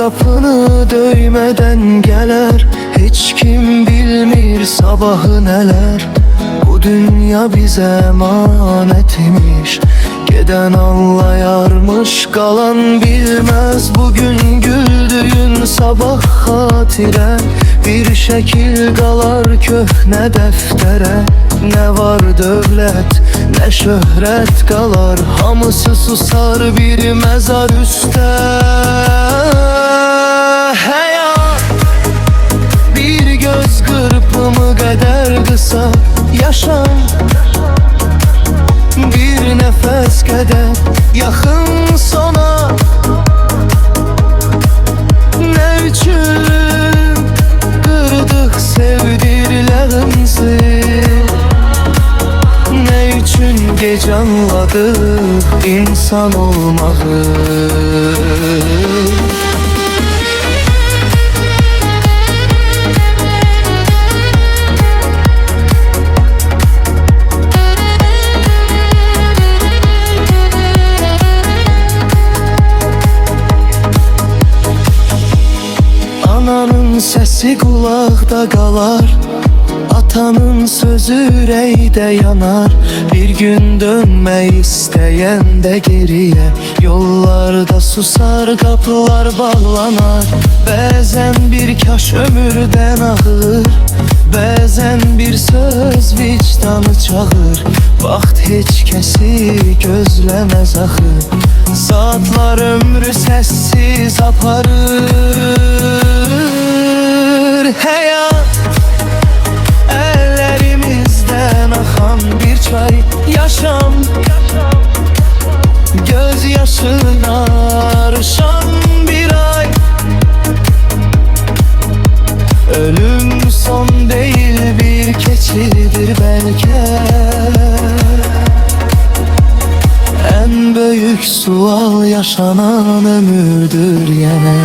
qapını döymeden gələr. Heç kim bilmir sabahı nələr. Bu dünya bizə əmanət imiş. Gedən anlayarmış, qalan bilməz. Bugün güldüyün sabah xatirə, bir şəkil qalar köhnə dəftərə. Nə var dövlət, nə şöhrət qalar, hamısı susar bir məzar üstə. Həyat bir göz qırpımı qədər qısa, yaşam bir nəfəs qədər yaxın sona. Nə üçün qırdıq sevdirilərimizi, nə üçün gec anladıq insan olmağı. Ananın səsi qulaqda qalar, atanın sözü ürəkdə yanar. Bir gün dönmək istəyəndə geriyə, yollarda susar, qapılar bağlanar. Bəzən bir kaş ömürdən ağır, bəzən bir söz vicdanı çağır. Vaxt heç kəsi gözləməz axı, saatlar ömrü səssiz aparır. Həyat əllərimizdən axan bir çay, yaşam göz yaşına arışan bir ay. Ölüm son değil bir keçidir bəlkə, ən böyük sual yaşanan ömürdür yenə.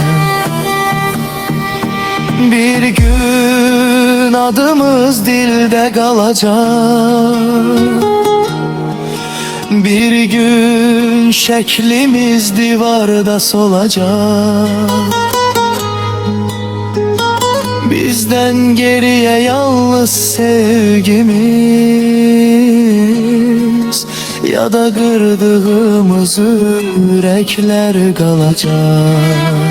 Bir gün adımız dildə qalacaq, bir gün şəklimiz divarda solacaq. Bizdən geriyə yalnız sevgimiz, ya da qırdığımız ürəklər qalacaq.